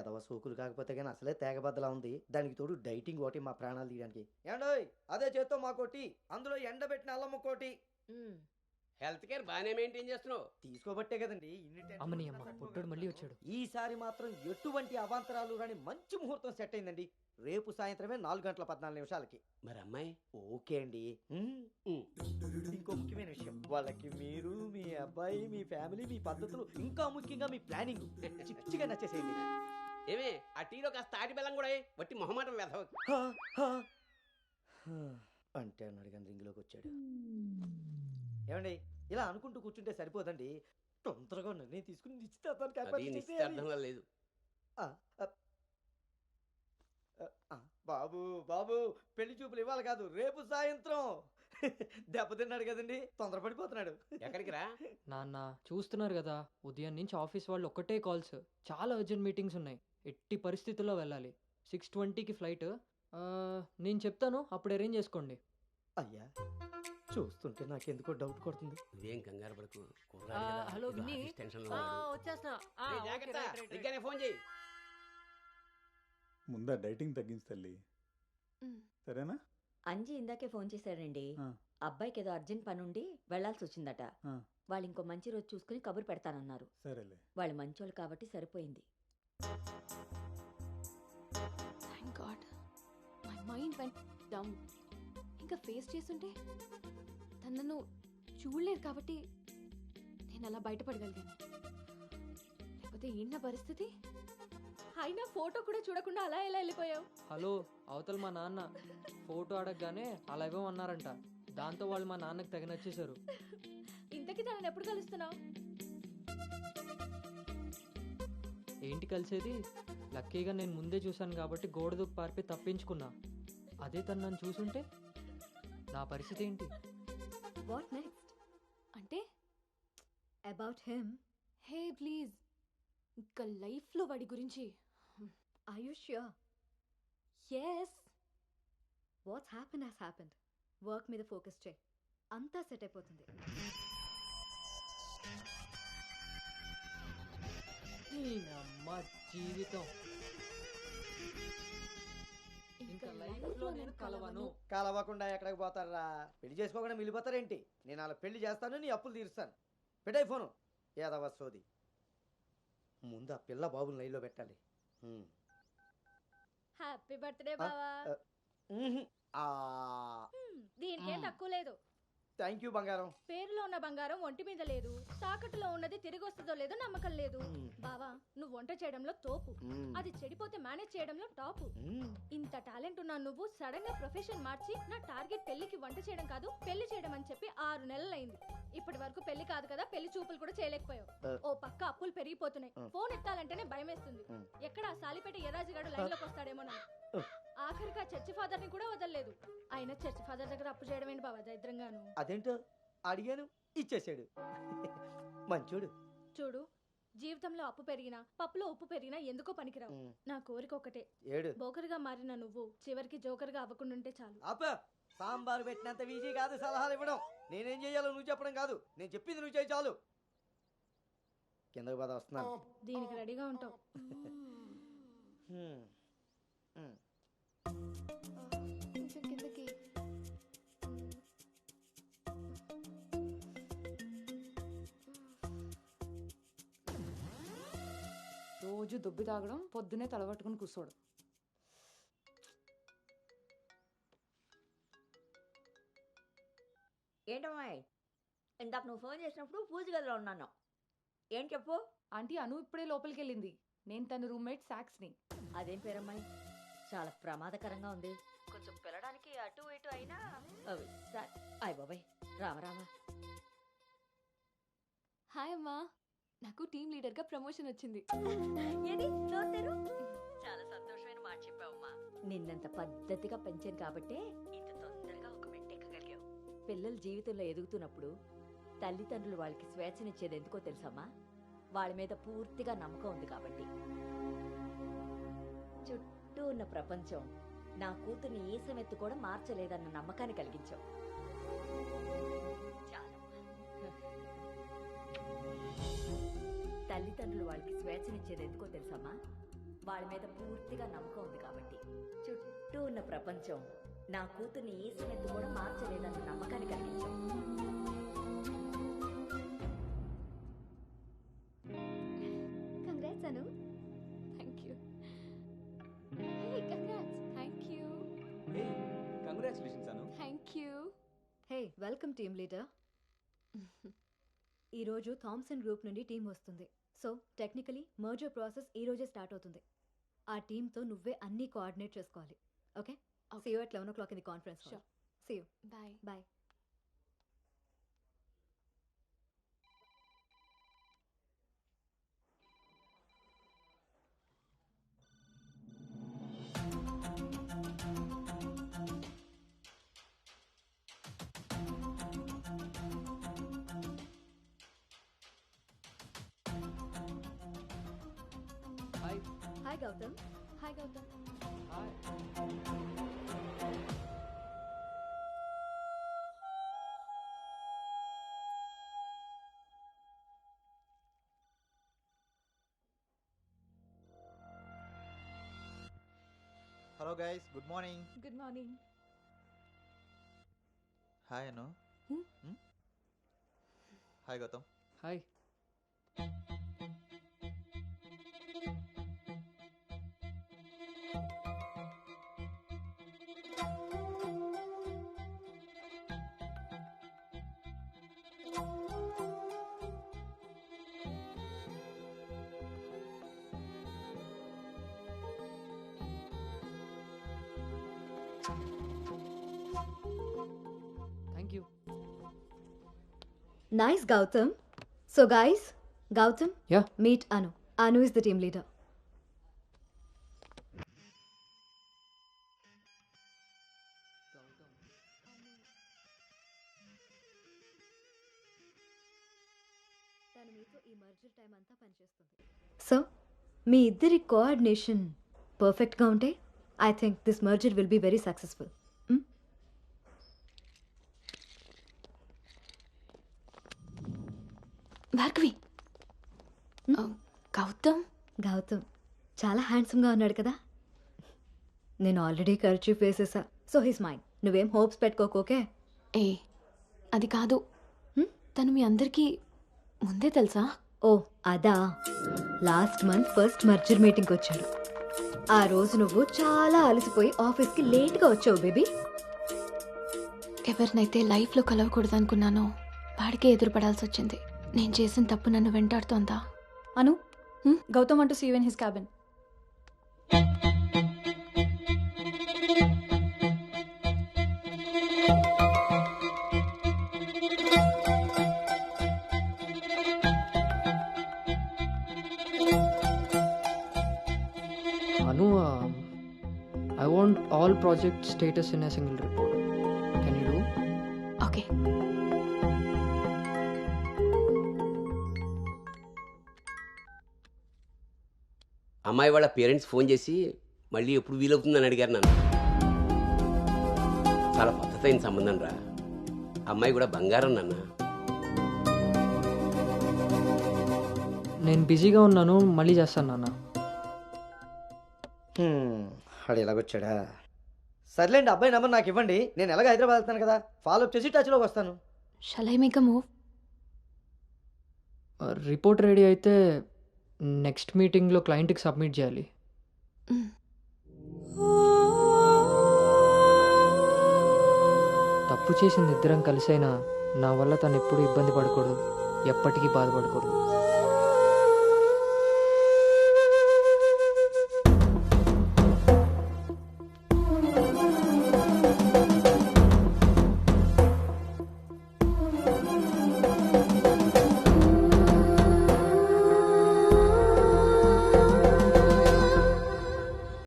ఎదవ సోకులు కాకపోతే కానీ అసలే తేగబద్దలా ఉంది. దానికి తోడు డైటింగ్ ఒకటి మా ప్రాణాలు తీయడానికి. ఏండోయ్ అదే చేత్తో మా కోటి, అందులో ఎండబెట్టిన అల్లమ్మ కోటి. హెల్త్ కేర్ బాగానే మెయింటైన్ చేస్తున్నావు. తీసుకోబట్టే కదండి ఇన్ని అమ్మని అమ్మ పొట్టోడు మళ్ళీ వచ్చాడు. ఈసారి మాత్రం ఎటువంటి అవాంతరాలు రాని మంచి ముహూర్తం సెట్ అయిందండి. రేపు సాయంత్రమే 4:14 మరి అమ్మాయి ఓకే అండి. ఇంకో ముఖ్యమైన విషయం, వాళ్ళకి మీరు, మీ అబ్బాయి, మీ ఫ్యామిలీ, మీ పద్ధతులు, ఇంకా ముఖ్యంగా మీ ప్లానింగ్ చిచ్చిగా నచ్చేసేయండి. ఏమే ఆ టీలో కాస్త తాటి బెల్లం కూడా వట్టి మొహమాటం వెధవ. అంటే అన్నాడు కానీ రింగులోకి వచ్చాడు. ఏమండి ఇలా అనుకుంటూ కూర్చుంటే సరిపోదండి, తొందరగా నిర్ణయం తీసుకుని నిశ్చితార్థంలో లేదు. బాబు బాబు పెళ్లి చూపులు ఇవ్వాలి కాదు, రేపు సాయంత్రం. దెబ్బతిన్నాడు కదండి, తొందరపడిపోతున్నాడు. ఎక్కడికి రా నాన్న, చూస్తున్నారు కదా ఉదయం నుంచి ఆఫీస్ వాళ్ళు ఒక్కటే కాల్స్, చాలా అర్జెంట్ మీటింగ్స్ ఉన్నాయి. ఎట్టి పరిస్థితుల్లో వెళ్ళాలి. 6:20కి ఫ్లైట్. నేను చెప్తాను, అప్పుడు అరేంజ్ చేసుకోండి. అయ్యా చూస్తుంటే నాకెందుకో డౌట్ కొడుతుంది. నువ్వేం కంగారు పడకు. హలో విన్నీ, ఫోన్ చేయి. ముందా డైటింగ్ తగ్గించి తల్లి, సరేనా? అంజీ ఇందాకే ఫోన్ చేశాడండి. అబ్బాయికి ఏదో అర్జెంట్ పని ఉండి వెళ్లాల్సి వచ్చిందట. వాళ్ళు ఇంకో మంచి రోజు చూసుకుని కబురు పెడతానన్నారు. సరేలే, వాళ్ళు మంచోళ్ళు కాబట్టి సరిపోయింది. Thank God my mind vent down. ఇంకా ఫేస్ చేస్తుంటే తనను చూడలేదు కాబట్టి నేను అలా బయటపడగలిగాను. లేకపోతే ఏంటి నా పరిస్థితి? అయినా ఫోటో కూడా చూడకుండా అలా ఎలా వెళ్ళిపోయావు? హలో, అవతల మా నాన్న ఫోటో అడగగానే అలా ఇవ్వమన్నారంట. దాంతో వాళ్ళు మా నాన్నకి తెగ నచ్చేశారు. ఇంతకీ తనని ఎప్పుడు కలుస్తున్నావు? ఏంటి కలిసేది? లక్కీగా నేను ముందే చూశాను కాబట్టి గోడ దూకి పారిపోయి తప్పించుకున్నా. అదే తను నన్ను చూసుంటే నా పరిస్థితి ఏంటి? What next? అంటే అబౌట్ హిమ్. హే ప్లీజ్, ఇంకా లైఫ్లో వాడి గురించి. Are you sure? Yes. What's happened has happened. Work మీద ఫోకస్ చేయి, అంతా సెట్ అయిపోతుంది. అమ్మ జీవితం ఇంకా లైఫ్లో నేను కలవను. కలవకుండా ఎక్కడికి పోతారా? పెళ్లి చేసుకోకుండా మిగిలిపోతారేంటి? నేను అలా పెళ్లి చేస్తాను, నీ అప్పులు తీరుస్తాను. పెట్టాయి ఫోను. ఏదవ సోది. ముందు ఆ పిల్ల బాబుని లైన్లో పెట్టాలి. హ్యాపీ బర్త్డే బావా. దీనికేం తక్కువ లేదు. థ్యాంక్ యూ బంగారం. పేరులో ఉన్న బంగారం ఒంటి మీద లేదు, తాకట్టులో ఉన్నది తిరిగి వస్తుందో లేదో నమ్మకం లేదు. బావా, నువ్వు వంట చేయడంలో తోపు, అది చెడిపోతే మేనేజ్ చేయడంలో టాపు. ఇంత టాలెంట్ ఉన్నా నువ్వు సడన్ గా ప్రొఫెషన్ మార్చి నా టార్గెట్ పెళ్లికి వంట చేయడం కాదు పెళ్లి చేయడం అని చెప్పి 6 నెలలైంది. ఇప్పటి వరకు పెళ్లి కాదు కదా, పెళ్లి చూపులు కూడా చేయలేకపోయావు. ఓ పక్క అప్పులు పెరిగిపోతున్నాయి, ఫోన్ ఎత్తాలంటేనే భయమేస్తుంది. ఎక్కడ సాలిపేట ఎరాజిగాడు లైన్ లోకి వస్తాడేమోనని. ఆఖరిగా చర్చి ఫాదర్ ని కూడా వదలలేదు. అయినా చర్చి ఫాదర్ దగ్గర అప్పు చేయడం ఏంటి బాబా దరిద్రంగాను? అదేంటో అడిగాను, ఇచ్చేసాడు. మంచోడు. చూడు, జీవితంలో అప్పు పెరిగినా పప్పులో ఉప్పు పెరిగినా ఎందుకో పనికిరావు. నా కోరిక ఒకటే, బోకరుగా మారిన నువ్వు చివరికి జోకర్గా అవ్వకుండా చాలు. అప్ప సాంబారు పెట్టినంత ఈజీ కాదు సలహాలు ఇవ్వడం. నేనేం చెయ్యాలో నువ్వు చెప్పడం కాదు, నేను చెప్పింది నువ్వు చేయి చాలు. కిందకి బాధ వస్తున్నాను. దీనికి రెడీగా ఉంటావు. కొంచెం కిందకి. రోజు దొబ్బి తాగడం, పొద్దునే తలబట్టుకుని కూర్చోడు. ఏంటమ్మాయి, ఇందాక నువ్వు ఫోన్ చేసినప్పుడు పూజ గదిలో ఉన్నాను. ఏం చెప్పు? ఆంటీ అను ఇప్పుడే లోపలికి వెళ్ళింది. నేను తన రూమ్మేట్ సాక్స్ని. అదేం పేరమ్మాయి, చాలా ప్రమాదకరంగా ఉంది. కొంచెం పిల్లడానికి అటు ఇటు అయినా. అయ్ బాబాయ్, రామరామా. హాయ్ అమ్మా, నాకు టీమ్ లీడర్ గా ప్రమోషన్ వచ్చింది. చాలా సంతోషమైన మాట చెప్పావమ్మా. నిన్నంత పద్ధతిగా పెంచాను కాబట్టే ఇంత తొందరగా ఒక మెట్టెక్కగలిగావు. పిల్లల జీవితంలో ఎదుగుతున్నప్పుడు తల్లిదండ్రులు వాళ్ళకి స్వేచ్ఛనిచ్చేది ఎందుకో తెలుసమ్మా? వాళ్ళ మీద పూర్తిగా నమ్మకం ఉంది కాబట్టి. చుట్టూ ఉన్న ప్రపంచం నా కూతుర్ని ఏ సమెత్తు కూడా మార్చలేదన్న నమ్మకాన్ని కలిగించావు. చాలమ్మా. తల్లిదండ్రులు తల్లిదండ్రులు వాళ్ళకి స్వేచ్ఛనిచ్చేది ఎందుకో తెలుసమ్మా? వాళ్ళ మీద పూర్తిగా నమ్మకం ఉంది కాబట్టి. చుట్టూ ఉన్న ప్రపంచం నా కూతుర్ని ఈసనెత్తు కూడా మార్చలేదన్న నమ్మకాన్ని కలిగించాం. Congrats Anu. Thank you. Hey congrats. Thank you. Congratulations Anu. Thank you. Hey welcome team leader. ఈరోజు థామ్సన్ గ్రూప్ నుండి టీం వస్తుంది. సో టెక్నికలీ మర్జర్ ప్రాసెస్ ఈ రోజే స్టార్ట్ అవుతుంది. ఆ టీంతో నువ్వే అన్నీ కోఆర్డినేట్ చేసుకోవాలి. Okay? See you at 11 o'clock in the conference hall. Sure. See you. Bye. Bye. Hi. Hi Gautam. Hi Gautam. Hi. Hello guys, good morning. Good morning. Hi Anu. Hmm? Hi Gautam. Hi. Thank you. Nice Gautam. So guys, Gautam, Yeah. meet Anu. Anu is the team leader. తను మీతో ఈ merger time అంతా పనిచేస్తుంది. So మీ ఇద్దరి coordination పర్ఫెక్ట్గా ఉంటే I think this merger will be very successful. Bhargavi. Gautam. Gautam చాలా హ్యాండ్సమ్గా ఉన్నాడు కదా. నేను ఆల్రెడీ కర్చీఫ్ వేసేసా. So he's mine. నువ్వేం హోప్స్ పెట్టుకోకోకే. ఏ అది కాదు. తను మీ అందరికీ ముందే తెలుసా? ఓ అదా, లాస్ట్ మంత్ ఫస్ట్ మర్జర్ మీటింగ్కి వచ్చాడు. ఆ రోజు నువ్వు చాలా అలసిపోయి ఆఫీస్కి లేట్గా వచ్చావు బేబీ. ఎవరినైతే లైఫ్లో కలవకూడదు అనుకున్నానో వాడికే ఎదురుపడాల్సి వచ్చింది. నేను చేసిన తప్పు నన్ను వెంటాడుతోందా? అను, Gautam want to see you in his cabin. Anu, I want all project status in a single report. Can you do? Okay. అమ్మాయి వాళ్ళ పేరెంట్స్ ఫోన్ చేసి మళ్ళీ ఎప్పుడు వీలవుతుందని అడిగారు నన్ను. చాలా పద్ధతైన సంబంధం రా. అమ్మాయి కూడా బంగారం నాన్న. నేను బిజీగా ఉన్నాను, మళ్ళీ చేస్తాను నాన్న. వాడు ఎలాగొచ్చాడా? సర్లేండి, అబ్బాయి నెంబర్ నాకు ఇవ్వండి. నేను ఎలాగ హైదరాబాద్ వెళ్తాను కదా, ఫాలో అప్ చేసి టచ్లోకి వస్తాను. Shall I make a move? Report ready అయితే నెక్స్ట్ మీటింగ్లో క్లయింట్కి సబ్మిట్ చేయాలి. తప్పు చేసింది ఇద్దరం కలిసైనా నా వల్ల తను ఎప్పుడు ఇబ్బంది పడకూడదు, ఎప్పటికీ బాధపడకూడదు.